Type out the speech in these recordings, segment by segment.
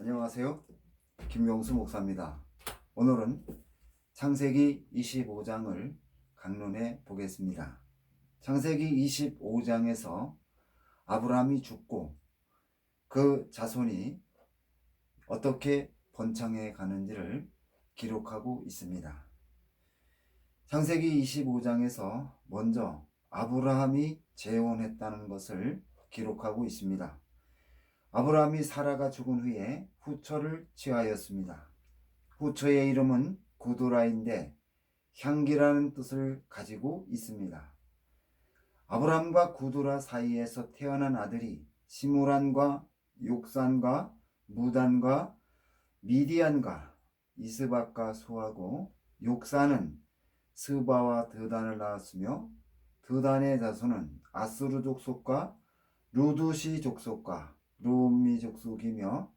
안녕하세요. 김용수 목사입니다. 오늘은 창세기 25장을 강론해 보겠습니다. 창세기 25장에서 아브라함이 죽고 그 자손이 어떻게 번창해 가는지를 기록하고 있습니다. 창세기 25장에서 먼저 아브라함이 재혼했다는 것을 기록하고 있습니다. 아브라함이 사라가 죽은 후에 후처를 취하였습니다. 후처의 이름은 구두라인데 향기라는 뜻을 가지고 있습니다. 아브라함과 구두라 사이에서 태어난 아들이 시므란과 욕산과 무단과 미디안과 이스박과 소하고 욕산은 스바와 드단을 낳았으며 드단의 자손은 아수르 족속과 루두시 족속과 루미 족속이며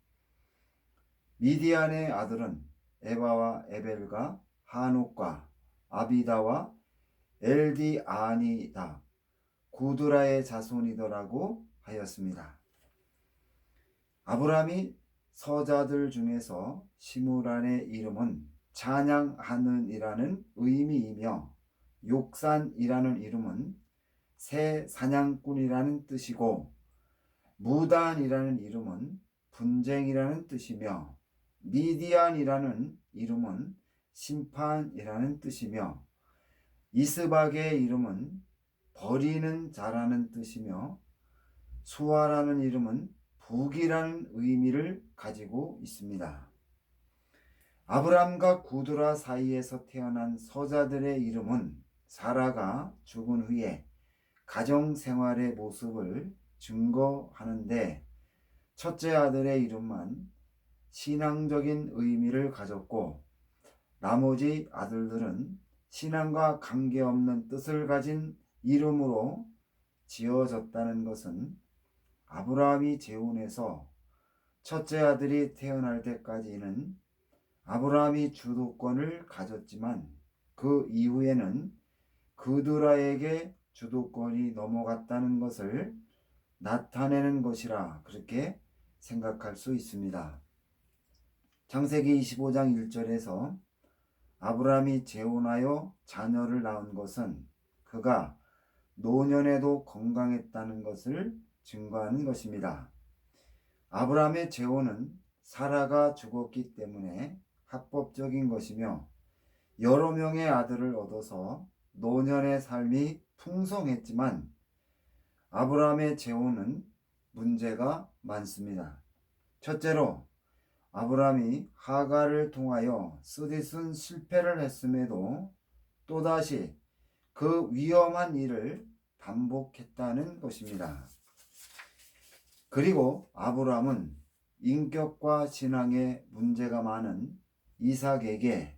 미디안의 아들은 에바와 에벨과 하녹과 아비다와 엘디아니다 구드라의 자손이더라고 하였습니다. 아브라함이 서자들 중에서 시므란의 이름은 찬양하는이라는 의미이며 욕산이라는 이름은 새 사냥꾼이라는 뜻이고 무단이라는 이름은 분쟁이라는 뜻이며 미디안이라는 이름은 심판이라는 뜻이며 이스박의 이름은 버리는 자라는 뜻이며 수아라는 이름은 북이라는 의미를 가지고 있습니다. 아브람과 구두라 사이에서 태어난 서자들의 이름은 사라가 죽은 후에 가정생활의 모습을 증거하는데 첫째 아들의 이름만 신앙적인 의미를 가졌고 나머지 아들들은 신앙과 관계없는 뜻을 가진 이름으로 지어졌다는 것은 아브라함이 재혼해서 첫째 아들이 태어날 때까지는 아브라함이 주도권을 가졌지만 그 이후에는 그드라에게 주도권이 넘어갔다는 것을 나타내는 것이라 그렇게 생각할 수 있습니다. 창세기 25장 1절에서 아브라함이 재혼하여 자녀를 낳은 것은 그가 노년에도 건강했다는 것을 증거하는 것입니다. 아브라함의 재혼은 사라가 죽었기 때문에 합법적인 것이며 여러 명의 아들을 얻어서 노년의 삶이 풍성했지만 아브라함의 재혼은 문제가 많습니다. 첫째로 아브라함이 하갈을 통하여 쓰디쓴 실패를 했음에도 또다시 그 위험한 일을 반복했다는 것입니다. 그리고 아브라함은 인격과 신앙에 문제가 많은 이삭에게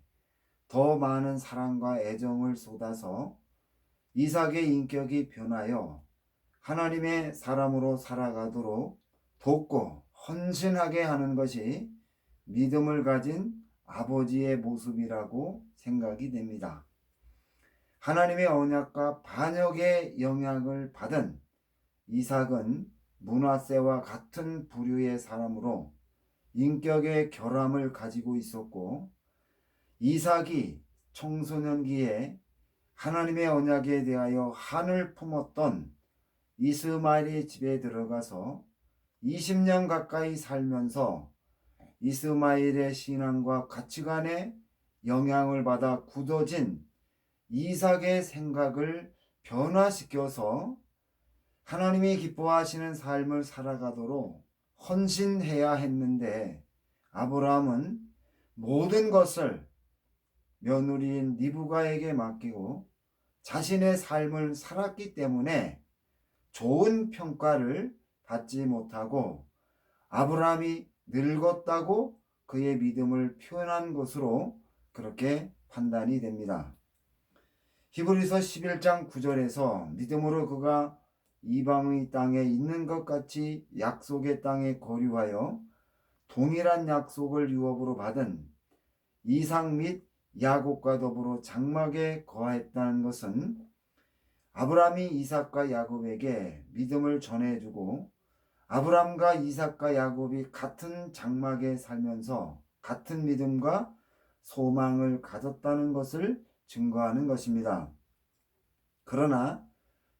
더 많은 사랑과 애정을 쏟아서 이삭의 인격이 변하여 하나님의 사람으로 살아가도록 돕고 헌신하게 하는 것이 믿음을 가진 아버지의 모습이라고 생각이 됩니다. 하나님의 언약과 반역의 영향을 받은 이삭은 므낫세와 같은 부류의 사람으로 인격의 결함을 가지고 있었고 이삭이 청소년기에 하나님의 언약에 대하여 한을 품었던 이스마엘의 집에 들어가서 20년 가까이 살면서 이스마엘의 신앙과 가치관에 영향을 받아 굳어진 이삭의 생각을 변화시켜서 하나님이 기뻐하시는 삶을 살아가도록 헌신해야 했는데 아브라함은 모든 것을 며느리인 리브가에게 맡기고 자신의 삶을 살았기 때문에 좋은 평가를 받지 못하고 아브라함이 늙었다고 그의 믿음을 표현한 것으로 그렇게 판단이 됩니다. 히브리서 11장 9절에서 믿음으로 그가 이방의 땅에 있는 것 같이 약속의 땅에 거류하여 동일한 약속을 유업으로 받은 이삭 및 야곱과 더불어 장막에 거하였다는 것은 아브라함이 이삭과 야곱에게 믿음을 전해주고 아브람과 이삭과 야곱이 같은 장막에 살면서 같은 믿음과 소망을 가졌다는 것을 증거하는 것입니다. 그러나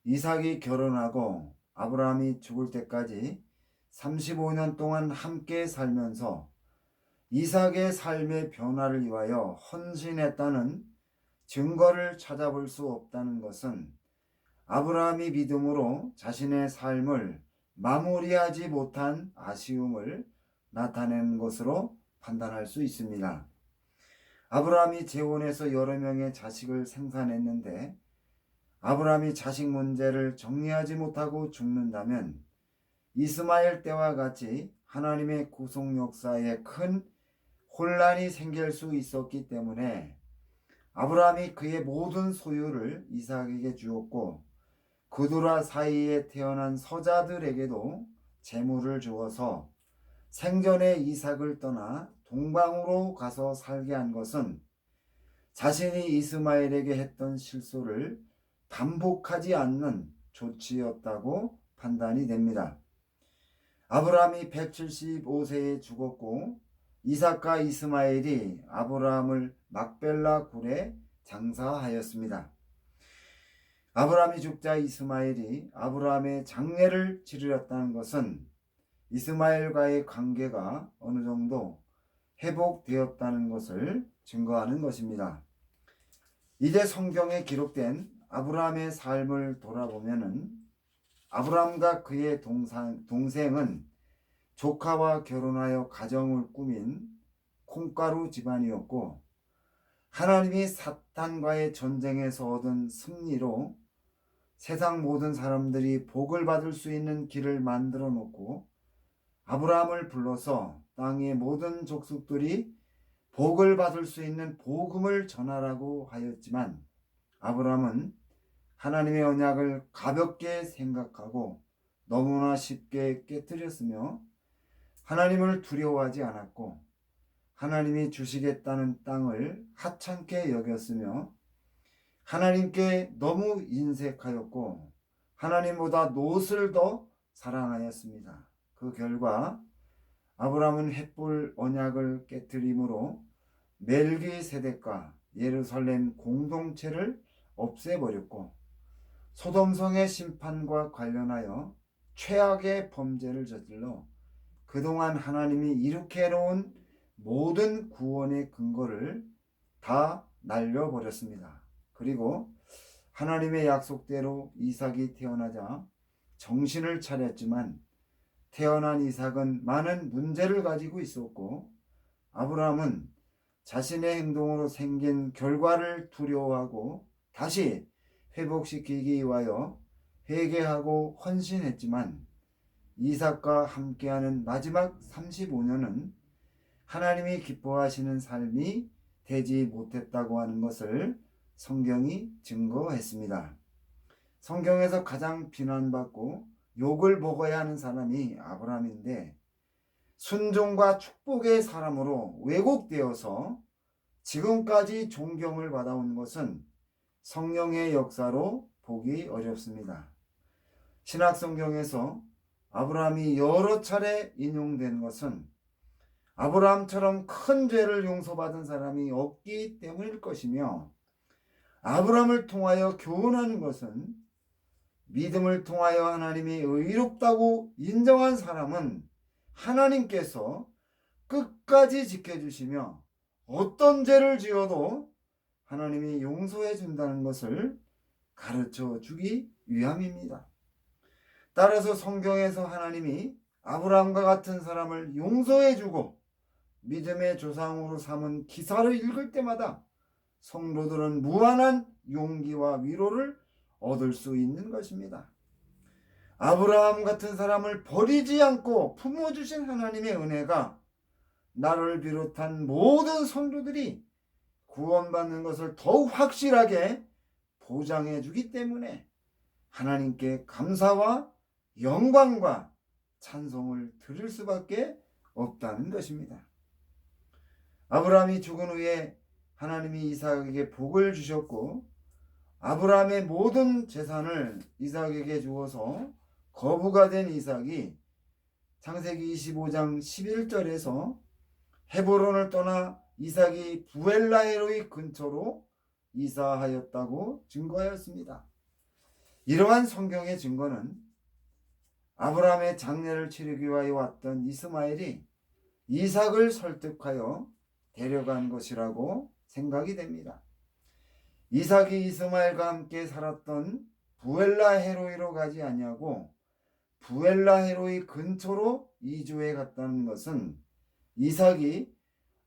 이삭이 결혼하고 아브라함이 죽을 때까지 35년 동안 함께 살면서 이삭의 삶의 변화를 위하여 헌신했다는 증거를 찾아볼 수 없다는 것은 아브라함이 믿음으로 자신의 삶을 마무리하지 못한 아쉬움을 나타낸 것으로 판단할 수 있습니다. 아브라함이 재혼해서 여러 명의 자식을 생산했는데 아브라함이 자식 문제를 정리하지 못하고 죽는다면 이스마엘 때와 같이 하나님의 구속 역사에 큰 혼란이 생길 수 있었기 때문에 아브라함이 그의 모든 소유를 이삭에게 주었고 그두라 사이에 태어난 서자들에게도 재물을 주어서 생전에 이삭을 떠나 동방으로 가서 살게 한 것은 자신이 이스마엘에게 했던 실수를 반복하지 않는 조치였다고 판단이 됩니다. 아브라함이 175세에 죽었고 이삭과 이스마엘이 아브라함을 막벨라 굴에 장사하였습니다. 아브라함이 죽자 이스마엘이 아브라함의 장례를 치르렸다는 것은 이스마엘과의 관계가 어느 정도 회복되었다는 것을 증거하는 것입니다. 이제 성경에 기록된 아브라함의 삶을 돌아보면은 아브라함과 그의 동생은 조카와 결혼하여 가정을 꾸민 콩가루 집안이었고 하나님이 사탄과의 전쟁에서 얻은 승리로 세상 모든 사람들이 복을 받을 수 있는 길을 만들어 놓고 아브라함을 불러서 땅의 모든 족속들이 복을 받을 수 있는 복음을 전하라고 하였지만 아브라함은 하나님의 언약을 가볍게 생각하고 너무나 쉽게 깨뜨렸으며 하나님을 두려워하지 않았고 하나님이 주시겠다는 땅을 하찮게 여겼으며 하나님께 너무 인색하였고 하나님보다 롯을 더 사랑하였습니다. 그 결과 아브라함은 헷불 언약을 깨뜨림으로 멜기세덱과 예루살렘 공동체를 없애버렸고 소돔성의 심판과 관련하여 최악의 범죄를 저질러 그동안 하나님이 이룩해 놓은 모든 구원의 근거를 다 날려버렸습니다. 그리고 하나님의 약속대로 이삭이 태어나자 정신을 차렸지만 태어난 이삭은 많은 문제를 가지고 있었고 아브라함은 자신의 행동으로 생긴 결과를 두려워하고 다시 회복시키기 위하여 회개하고 헌신했지만 이삭과 함께하는 마지막 35년은 하나님이 기뻐하시는 삶이 되지 못했다고 하는 것을 성경이 증거했습니다. 성경에서 가장 비난받고 욕을 먹어야 하는 사람이 아브라함인데 순종과 축복의 사람으로 왜곡되어서 지금까지 존경을 받아온 것은 성령의 역사로 보기 어렵습니다. 신약성경에서 아브라함이 여러 차례 인용된 것은 아브라함처럼 큰 죄를 용서받은 사람이 없기 때문일 것이며 아브라함을 통하여 교훈하는 것은 믿음을 통하여 하나님이 의롭다고 인정한 사람은 하나님께서 끝까지 지켜주시며 어떤 죄를 지어도 하나님이 용서해 준다는 것을 가르쳐 주기 위함입니다. 따라서 성경에서 하나님이 아브라함과 같은 사람을 용서해 주고 믿음의 조상으로 삼은 기사를 읽을 때마다 성도들은 무한한 용기와 위로를 얻을 수 있는 것입니다. 아브라함 같은 사람을 버리지 않고 품어주신 하나님의 은혜가 나를 비롯한 모든 성도들이 구원받는 것을 더욱 확실하게 보장해 주기 때문에 하나님께 감사와 영광과 찬송을 드릴 수밖에 없다는 것입니다. 아브라함이 죽은 후에 하나님이 이삭에게 복을 주셨고 아브라함의 모든 재산을 이삭에게 주어서 거부가 된 이삭이 창세기 25장 11절에서 헤브론을 떠나 이삭이 부엘라헤로이 근처로 이사하였다고 증거하였습니다. 이러한 성경의 증거는 아브라함의 장례를 치르기 위하여 왔던 이스마엘이 이삭을 설득하여 데려간 것이라고 생각이 됩니다. 이삭이 이스마엘과 함께 살았던 부엘라헤로이로 가지 아니하고 부엘라헤로이 근처로 이주해 갔다는 것은 이삭이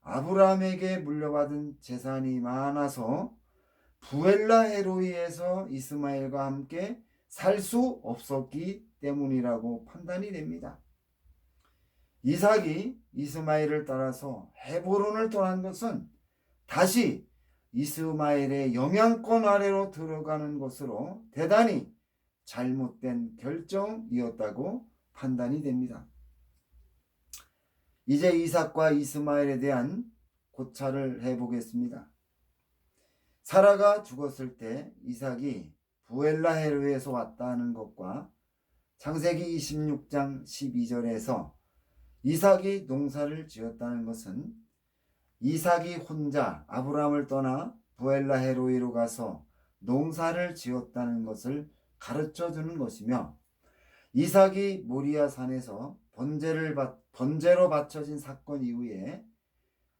아브라함에게 물려받은 재산이 많아서 부엘라헤로이에서 이스마엘과 함께 살 수 없었기 때문이라고 판단이 됩니다. 이삭이 이스마엘을 따라서 헤브론을 떠난 것은 다시 이스마엘의 영향권 아래로 들어가는 것으로 대단히 잘못된 결정이었다고 판단이 됩니다. 이제 이삭과 이스마엘에 대한 고찰을 해보겠습니다. 사라가 죽었을 때 이삭이 부엘라헤로에서 왔다는 것과 창세기 26장 12절에서 이삭이 농사를 지었다는 것은 이삭이 혼자 아브라함을 떠나 부엘라헤로이로 가서 농사를 지었다는 것을 가르쳐 주는 것이며, 이삭이 모리아 산에서 번제로 바쳐진 사건 이후에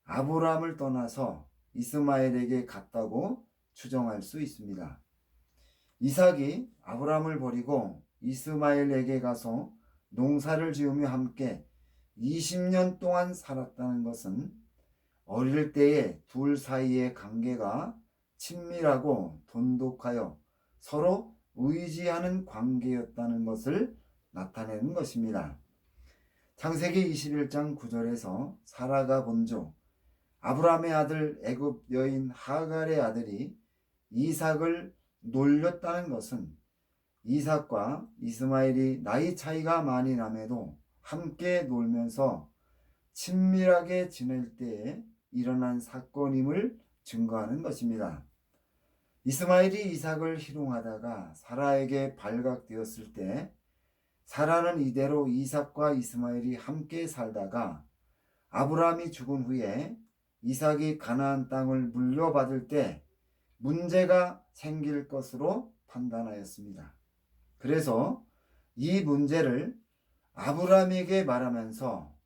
아브라함을 떠나서 이스마엘에게 갔다고 추정할 수 있습니다. 이삭이 아브라함을 버리고 이스마엘에게 가서 농사를 지으며 함께 20년 동안 살았다는 것은 어릴 때에 둘 사이의 관계가 친밀하고 돈독하여 서로 의지하는 관계였다는 것을 나타내는 것입니다. 창세기 21장 9절에서 사라가 본즉 아브라함의 아들 애굽 여인 하갈의 아들이 이삭을 놀렸다는 것은 이삭과 이스마엘이 나이 차이가 많이 남에도 함께 놀면서 친밀하게 지낼 때에 일어난 사건임을 증거하는 것입니다. 이스마엘이 이삭을 희롱하다가 사라에게 발각되었을 때 사라는 이대로 이삭과 이스마엘이 함께 살다가 아브라함이 죽은 후에 이삭이 가나안 땅을 물려받을 때 문제가 생길 것으로 판단하였습니다. 그래서 이 문제를 아브라함에게 말하면서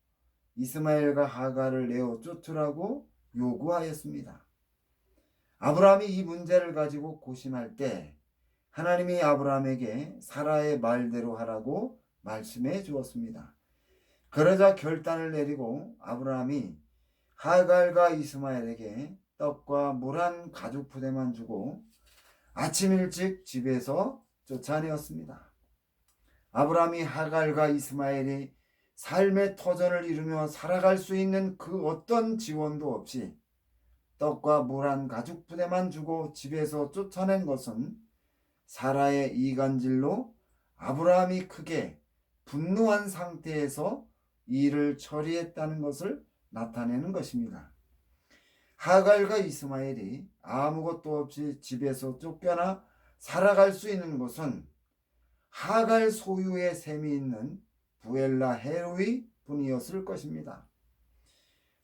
이스마엘과 하갈을 내어 쫓으라고 요구하였습니다. 아브라함이 이 문제를 가지고 고심할 때 하나님이 아브라함에게 사라의 말대로 하라고 말씀해 주었습니다. 그러자 결단을 내리고 아브라함이 하갈과 이스마엘에게 떡과 물 한 가죽 부대만 주고 아침 일찍 집에서 쫓아내었습니다. 아브라함이 하갈과 이스마엘이 삶의 터전을 이루며 살아갈 수 있는 그 어떤 지원도 없이 떡과 물 한 가죽 부대만 주고 집에서 쫓아낸 것은 사라의 이간질로 아브라함이 크게 분노한 상태에서 일을 처리했다는 것을 나타내는 것입니다. 하갈과 이스마엘이 아무것도 없이 집에서 쫓겨나 살아갈 수 있는 것은 하갈 소유의 셈이 있는 부엘라헤로이 분이었을 것입니다.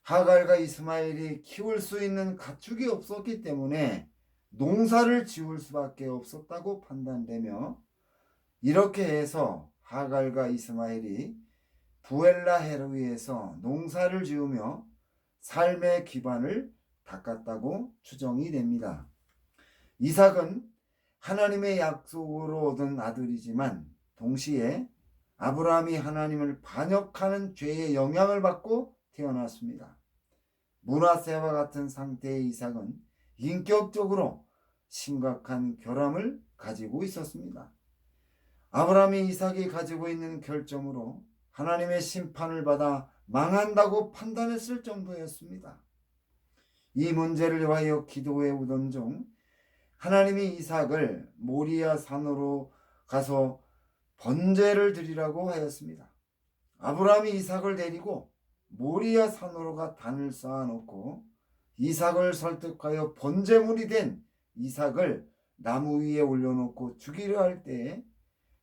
하갈과 이스마엘이 키울 수 있는 가축이 없었기 때문에 농사를 지을 수밖에 없었다고 판단되며, 이렇게 해서 하갈과 이스마엘이 부엘라헤로이에서 농사를 지으며 삶의 기반을 닦았다고 추정이 됩니다. 이삭은 하나님의 약속으로 얻은 아들이지만 동시에 아브라함이 하나님을 반역하는 죄의 영향을 받고 태어났습니다. 므낫세와 같은 상태의 이삭은 인격적으로 심각한 결함을 가지고 있었습니다. 아브라함이 이삭이 가지고 있는 결점으로 하나님의 심판을 받아 망한다고 판단했을 정도였습니다. 이 문제를 위하여 기도해 오던 중 하나님이 이삭을 모리아 산으로 가서 번제를 드리라고 하였습니다. 아브라함이 이삭을 데리고 모리아 산으로 가 단을 쌓아놓고 이삭을 설득하여 번제물이 된 이삭을 나무 위에 올려놓고 죽이려 할 때에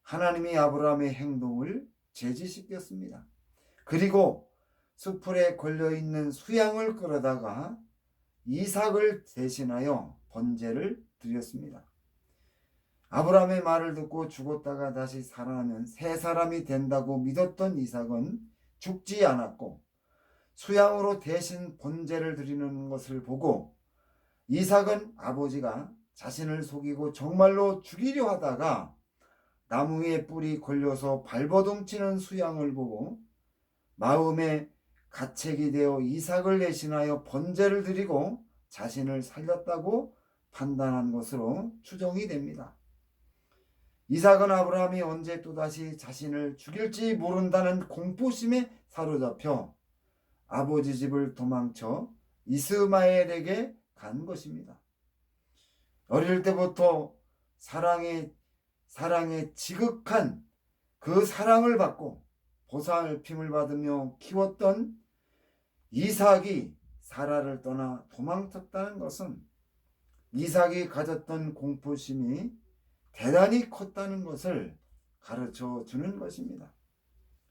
하나님이 아브라함의 행동을 제지시켰습니다. 그리고 수풀에 걸려있는 수양을 끌어다가 이삭을 대신하여 번제를 드렸습니다. 아브라함의 말을 듣고 죽었다가 다시 살아나면 새 사람이 된다고 믿었던 이삭은 죽지 않았고 수양으로 대신 번제를 드리는 것을 보고 이삭은 아버지가 자신을 속이고 정말로 죽이려 하다가 나무에 뿔이 걸려서 발버둥치는 수양을 보고 마음에 가책이 되어 이삭을 대신하여 번제를 드리고 자신을 살렸다고 판단한 것으로 추정이 됩니다. 이삭은 아브라함이 언제 또다시 자신을 죽일지 모른다는 공포심에 사로잡혀 아버지 집을 도망쳐 이스마엘에게 간 것입니다. 어릴 때부터 사랑에 지극한 그 사랑을 받고 보살핌을 받으며 키웠던 이삭이 사라를 떠나 도망쳤다는 것은 이삭이 가졌던 공포심이 대단히 컸다는 것을 가르쳐 주는 것입니다.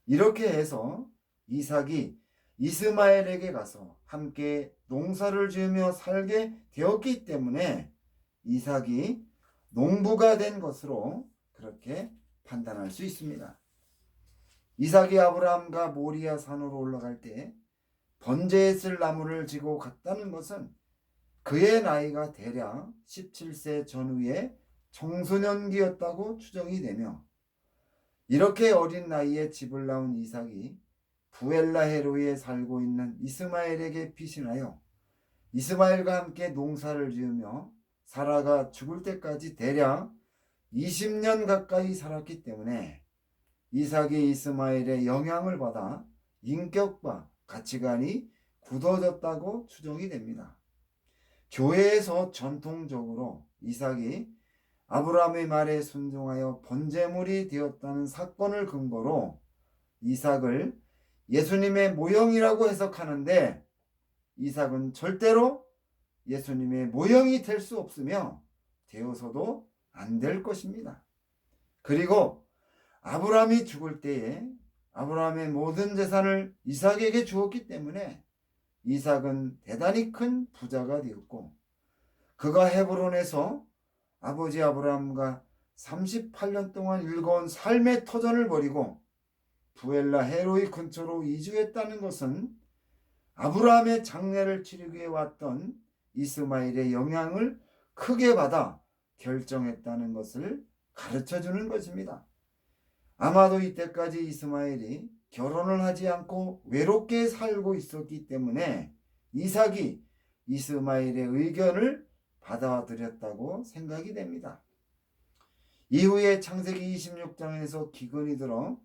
이렇게 해서 이삭이 이스마엘에게 가서 함께 농사를 지으며 살게 되었기 때문에 이삭이 농부가 된 것으로 그렇게 판단할 수 있습니다. 이삭이 아브라함과 모리아 산으로 올라갈 때 번제에 쓸 나무를 지고 갔다는 것은 그의 나이가 대략 17세 전후의 청소년기였다고 추정이 되며, 이렇게 어린 나이에 집을 나온 이삭이 부엘라헤로이에 살고 있는 이스마엘에게 피신하여 이스마엘과 함께 농사를 지으며 사라가 죽을 때까지 대략 20년 가까이 살았기 때문에 이삭이 이스마엘의 영향을 받아 인격과 가치관이 굳어졌다고 추정이 됩니다. 교회에서 전통적으로 이삭이 아브라함의 말에 순종하여 번제물이 되었다는 사건을 근거로 이삭을 예수님의 모형이라고 해석하는데, 이삭은 절대로 예수님의 모형이 될 수 없으며 되어서도 안 될 것입니다. 그리고 아브라함이 죽을 때에 아브라함의 모든 재산을 이삭에게 주었기 때문에 이삭은 대단히 큰 부자가 되었고, 그가 헤브론에서 아버지 아브라함과 38년 동안 일궈온 삶의 터전을 버리고 부엘라 헤로이 근처로 이주했다는 것은 아브라함의 장례를 치르기 위해 왔던 이스마엘의 영향을 크게 받아 결정했다는 것을 가르쳐주는 것입니다. 아마도 이때까지 이스마엘이 결혼을 하지 않고 외롭게 살고 있었기 때문에 이삭이 이스마엘의 의견을 받아들였다고 생각이 됩니다. 이후에 창세기 26장에서 기근이 들어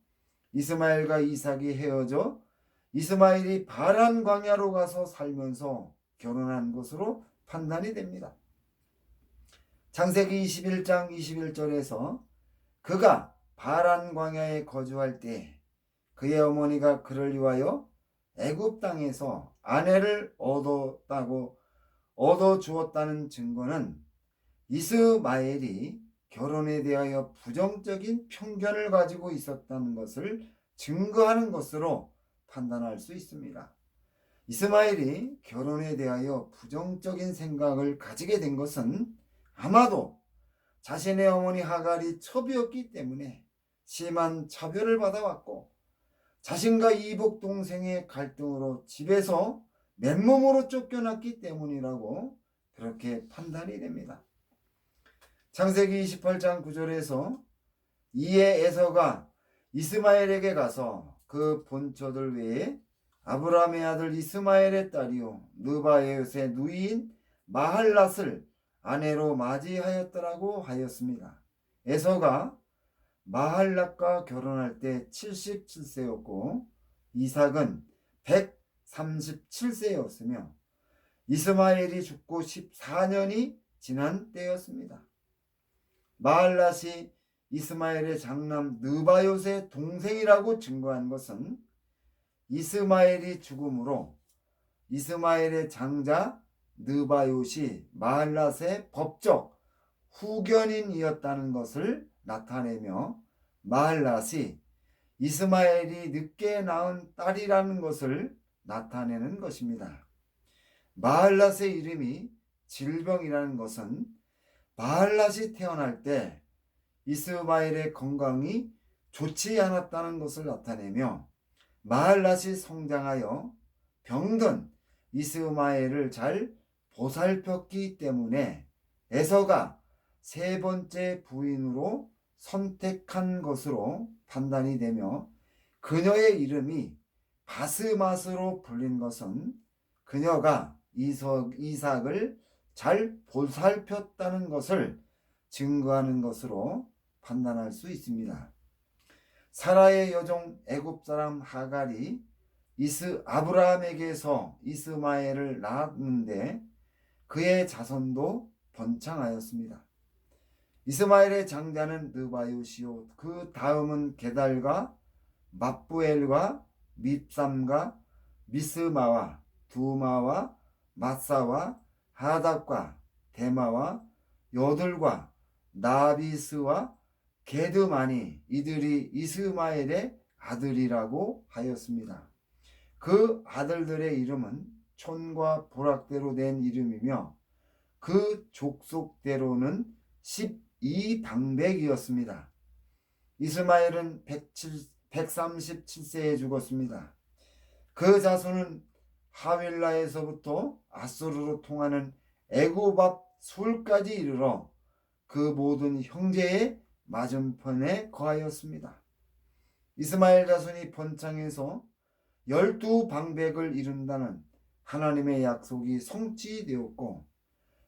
이스마엘과 이삭이 헤어져 이스마엘이 바란 광야로 가서 살면서 결혼한 것으로 판단이 됩니다. 창세기 21장 21절에서 그가 바란 광야에 거주할 때 그의 어머니가 그를 위하여 애굽 땅에서 아내를 얻어 주었다는 증거는 이스마엘이 결혼에 대하여 부정적인 편견을 가지고 있었다는 것을 증거하는 것으로 판단할 수 있습니다. 이스마엘이 결혼에 대하여 부정적인 생각을 가지게 된 것은 아마도 자신의 어머니 하갈이 첩이었기 때문에 심한 차별을 받아왔고, 자신과 이복 동생의 갈등으로 집에서 맨몸으로 쫓겨났기 때문이라고 그렇게 판단이 됩니다. 창세기 28장 9절에서 이에 에서가 이스마엘에게 가서 그 본처들 외에 아브라함의 아들 이스마엘의 딸이요 느바에웃의 누이인 마할랏을 아내로 맞이하였더라고 하였습니다. 에서가 마할랏과 결혼할 때 77세였고 이삭은 137세였으며 이스마엘이 죽고 14년이 지난 때였습니다. 마할랏이 이스마엘의 장남 느바요스의 동생이라고 증거한 것은 이스마엘이 죽음으로 이스마엘의 장자 느바요시 마할랏의 법적 후견인이었다는 것을 나타내며 마할랏이 이스마엘이 늦게 낳은 딸이라는 것을 나타내는 것입니다. 마할랏의 이름이 질병이라는 것은 마할랏이 태어날 때 이스마엘의 건강이 좋지 않았다는 것을 나타내며, 마할랏이 성장하여 병든 이스마엘을 잘 보살폈기 때문에 에서가 세 번째 부인으로 선택한 것으로 판단이 되며, 그녀의 이름이 바스맛으로 불린 것은 그녀가 이삭을 잘 보살폈다는 것을 증거하는 것으로 판단할 수 있습니다. 사라의 여종 애굽 사람 하갈이 아브라함에게서 이스마엘을 낳았는데 그의 자손도 번창하였습니다. 이스마엘의 장자는 느바요시요, 그 다음은 게달과 맙부엘과 밉삼과 미스마와 두마와 마사와 하답과 데마와 여들과 나비스와 게드마니, 이들이 이스마엘의 아들이라고 하였습니다. 그 아들들의 이름은 촌과 보락대로 된 이름이며 그 족속대로는 12방백이었습니다. 이스마엘은 137세에 죽었습니다. 그 자손은 하윌라에서부터 아수르로 통하는 애굽 앞 술까지 이르러 그 모든 형제의 맞은편에 거하였습니다. 이스마엘 자손이 번창해서 12방백을 이룬다는 하나님의 약속이 성취되었고,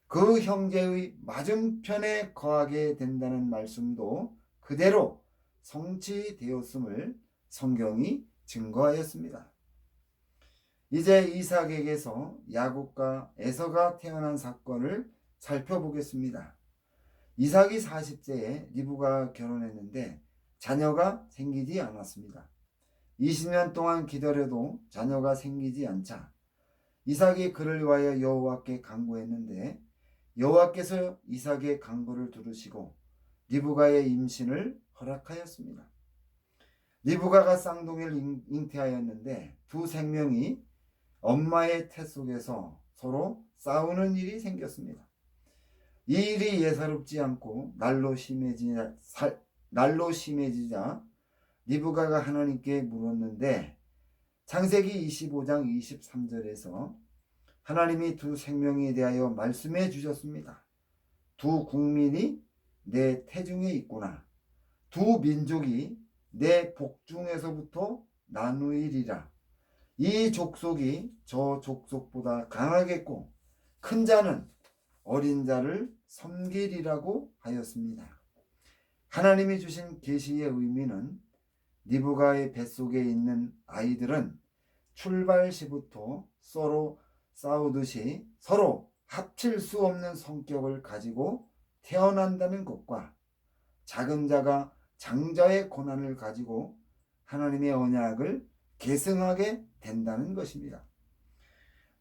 그 형제의 맞은편에 거하게 된다는 말씀도 그대로 성취되었음을 성경이 증거하였습니다. 이제 이삭에게서 야곱과 에서가 태어난 사건을 살펴보겠습니다. 이삭이 40세에 리브가와 결혼했는데 자녀가 생기지 않았습니다. 20년 동안 기다려도 자녀가 생기지 않자 이삭이 그를 위하여 여호와께 간구했는데 여호와께서 이삭의 간구를 들으시고 리브가의 임신을 허락하였습니다. 리브가가 쌍둥이를 잉태하였는데 두 생명이 엄마의 태 속에서 서로 싸우는 일이 생겼습니다. 이 일이 예사롭지 않고 날로 심해지자 리브가가 하나님께 물었는데 창세기 25장 23절에서 하나님이 두 생명에 대하여 말씀해 주셨습니다. 두 국민이 내 태중에 있구나. 두 민족이 내 복중에서부터 나누이리라. 이 족속이 저 족속보다 강하겠고 큰 자는 어린 자를 섬기리라고 하였습니다. 하나님이 주신 계시의 의미는 리브가의 뱃속에 있는 아이들은 출발 시부터 서로 싸우듯이 서로 합칠 수 없는 성격을 가지고 태어난다는 것과 작은 자가 장자의 고난을 가지고 하나님의 언약을 계승하게 된다는 것입니다.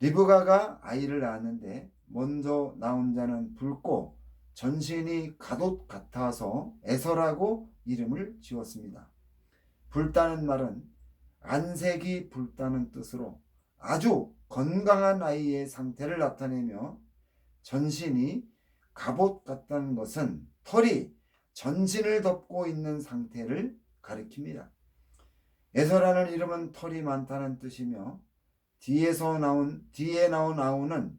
리브가가 아이를 낳았는데 먼저 나온 자는 붉고 전신이 갓옷 같아서 에서라고 이름을 지었습니다. 붉다는 말은 안색이 붉다는 뜻으로 아주 건강한 아이의 상태를 나타내며, 전신이 갑옷 같다는 것은 털이 전신을 덮고 있는 상태를 가리킵니다. 에서라는 이름은 털이 많다는 뜻이며 뒤에 나온 아우는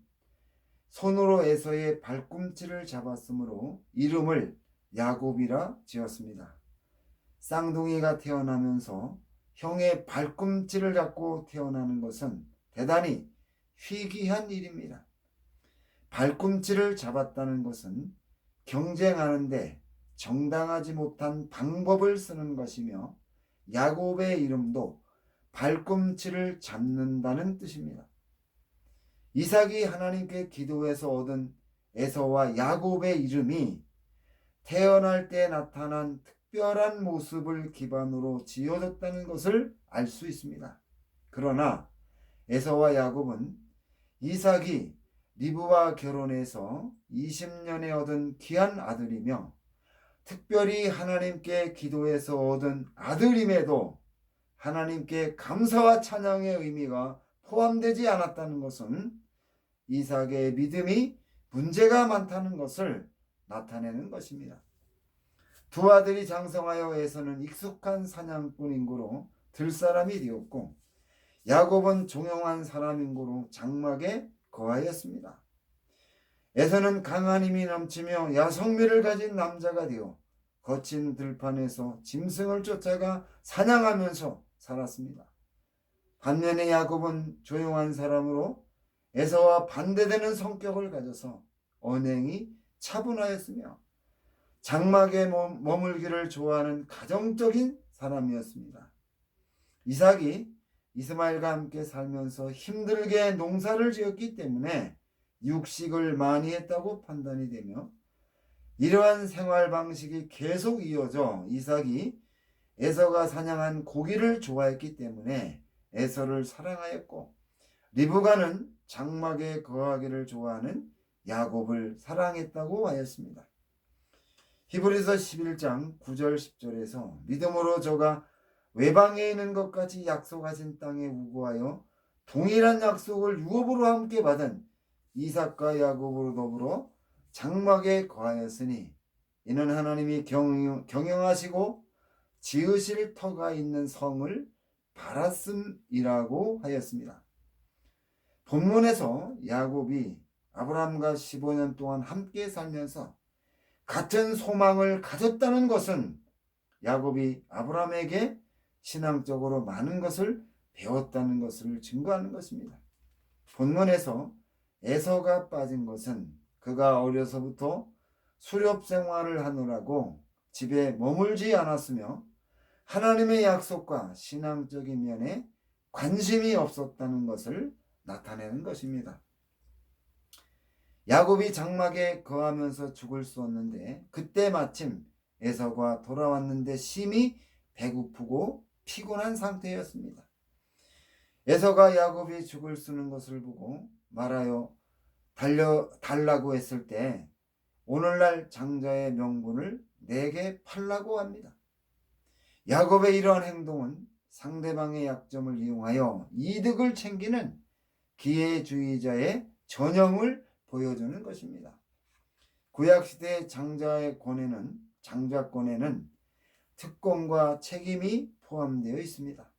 손으로 에서의 발꿈치를 잡았으므로 이름을 야곱이라 지었습니다. 쌍둥이가 태어나면서 형의 발꿈치를 잡고 태어나는 것은 대단히 희귀한 일입니다. 발꿈치를 잡았다는 것은 경쟁하는데 정당하지 못한 방법을 쓰는 것이며 야곱의 이름도 발꿈치를 잡는다는 뜻입니다. 이삭이 하나님께 기도해서 얻은 에서와 야곱의 이름이 태어날 때 나타난 특별한 모습을 기반으로 지어졌다는 것을 알 수 있습니다. 그러나 에서와 야곱은 이삭이 리브와 결혼해서 20년에 얻은 귀한 아들이며 특별히 하나님께 기도해서 얻은 아들임에도 하나님께 감사와 찬양의 의미가 포함되지 않았다는 것은 이삭의 믿음이 문제가 많다는 것을 나타내는 것입니다. 두 아들이 장성하여 에서는 익숙한 사냥꾼 인구로 들사람이 되었고 야곱은 종용한 사람 인구로 장막에 거하였습니다. 에서는 강한 힘이 넘치며 야성미를 가진 남자가 되어 거친 들판에서 짐승을 쫓아가 사냥하면서 살았습니다. 반면에 야곱은 조용한 사람으로 에서와 반대되는 성격을 가져서 언행이 차분하였으며 장막에 머물기를 좋아하는 가정적인 사람이었습니다. 이삭이 이스마엘과 함께 살면서 힘들게 농사를 지었기 때문에 육식을 많이 했다고 판단이 되며 이러한 생활 방식이 계속 이어져 이삭이 에서가 사냥한 고기를 좋아했기 때문에 에서를 사랑하였고 리브가는 장막에 거하기를 좋아하는 야곱을 사랑했다고 하였습니다. 히브리서 11장 9절 10절에서 믿음으로 저가 외방에 있는 것 같이 약속하신 땅에 우고하여 동일한 약속을 유업으로 함께 받은 이삭과 야곱으로 더불어 장막에 거하였으니 이는 하나님이 경영하시고 지으실 터가 있는 성을 바랐음이라고 하였습니다. 본문에서 야곱이 아브라함과 15년 동안 함께 살면서 같은 소망을 가졌다는 것은 야곱이 아브라함에게 신앙적으로 많은 것을 배웠다는 것을 증거하는 것입니다. 본문에서 에서가 빠진 것은 그가 어려서부터 수렵 생활을 하느라고 집에 머물지 않았으며 하나님의 약속과 신앙적인 면에 관심이 없었다는 것을 나타내는 것입니다. 야곱이 장막에 거하면서 죽을 수 없는데 그때 마침 에서가 돌아왔는데 심히 배고프고 피곤한 상태였습니다. 에서가 야곱이 죽을 쓰는 것을 보고 말하여 달라고 했을 때 오늘날 장자의 명분을 내게 팔라고 합니다. 야곱의 이러한 행동은 상대방의 약점을 이용하여 이득을 챙기는 기회주의자의 전형을 보여주는 것입니다. 구약시대의 장자권에는 특권과 책임이 포함되어 있습니다.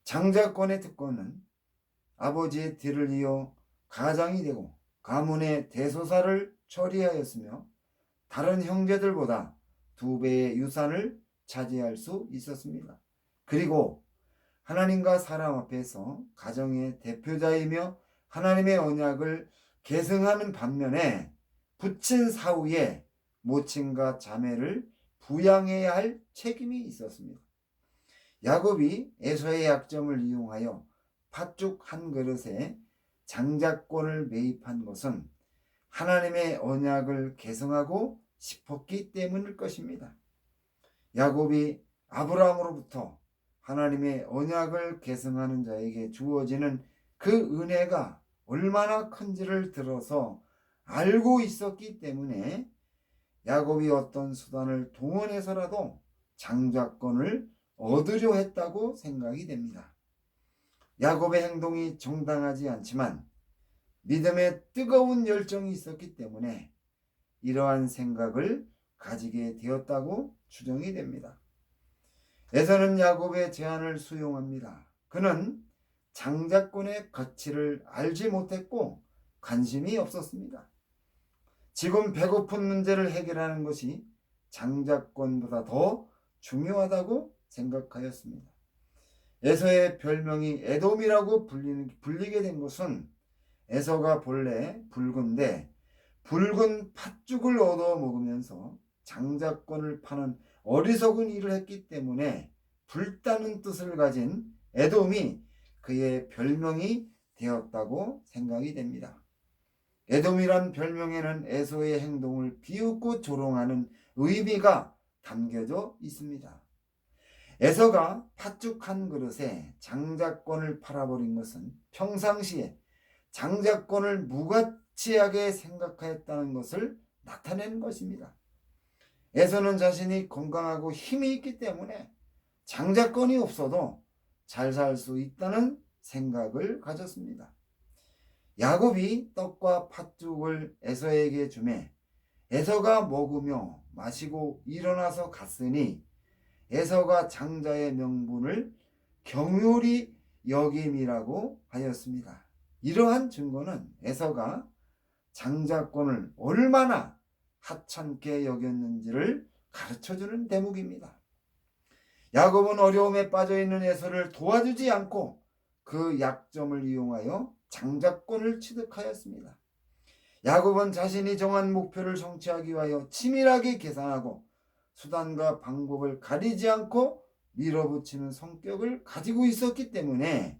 장자권의 특권은 아버지의 뒤를 이어 가장이 되고 가문의 대소사를 처리하였으며 다른 형제들보다 2배의 유산을 차지할 수 있었습니다. 그리고 하나님과 사람 앞에서 가정의 대표자이며 하나님의 언약을 계승하는 반면에 부친 사후에 모친과 자매를 부양해야 할 책임이 있었습니다. 야곱이 에서의 약점을 이용하여 팥죽 한 그릇에 장자권을 매입한 것은 하나님의 언약을 계승하고 싶었기 때문일 것입니다. 야곱이 아브라함으로부터 하나님의 언약을 계승하는 자에게 주어지는 그 은혜가 얼마나 큰지를 들어서 알고 있었기 때문에 야곱이 어떤 수단을 동원해서라도 장자권을 얻으려 했다고 생각이 됩니다. 야곱의 행동이 정당하지 않지만 믿음에 뜨거운 열정이 있었기 때문에 이러한 생각을 가지게 되었다고 추정이 됩니다. 에서는 야곱의 제안을 수용합니다. 그는 장자권의 가치를 알지 못했고 관심이 없었습니다. 지금 배고픈 문제를 해결하는 것이 장자권보다 더 중요하다고 생각하였습니다. 에서의 별명이 에돔이라고 불리게 된 것은 에서가 본래 붉은데 붉은 팥죽을 얻어 먹으면서 장자권을 파는 어리석은 일을 했기 때문에 불타는 뜻을 가진 에돔이 그의 별명이 되었다고 생각이 됩니다. 에돔이란 별명에는 에서의 행동을 비웃고 조롱하는 의미가 담겨져 있습니다. 에서가 팥죽 한 그릇에 장자권을 팔아버린 것은 평상시에 장자권을 무가치하게 생각하였다는 것을 나타내는 것입니다. 에서는 자신이 건강하고 힘이 있기 때문에 장자권이 없어도 잘 살 수 있다는 생각을 가졌습니다. 야곱이 떡과 팥죽을 에서에게 주매 에서가 먹으며 마시고 일어나서 갔으니 에서가 장자의 명분을 경휼히 여김이라고 하였습니다. 이러한 증거는 에서가 장자권을 얼마나 하찮게 여겼는지를 가르쳐주는 대목입니다. 야곱은 어려움에 빠져있는 에서를 도와주지 않고 그 약점을 이용하여 장자권을 취득하였습니다. 야곱은 자신이 정한 목표를 성취하기 위하여 치밀하게 계산하고 수단과 방법을 가리지 않고 밀어붙이는 성격을 가지고 있었기 때문에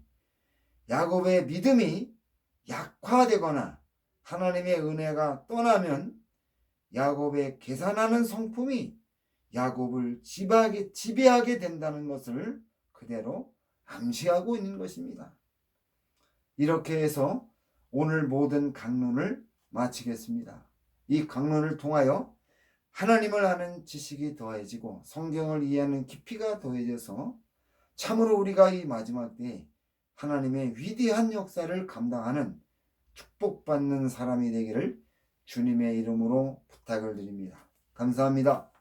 야곱의 믿음이 약화되거나 하나님의 은혜가 떠나면 야곱의 계산하는 성품이 야곱을 지배하게 된다는 것을 그대로 암시하고 있는 것입니다. 이렇게 해서 오늘 모든 강론을 마치겠습니다. 이 강론을 통하여 하나님을 아는 지식이 더해지고 성경을 이해하는 깊이가 더해져서 참으로 우리가 이 마지막 때에 하나님의 위대한 역사를 감당하는 축복받는 사람이 되기를 주님의 이름으로 부탁을 드립니다. 감사합니다.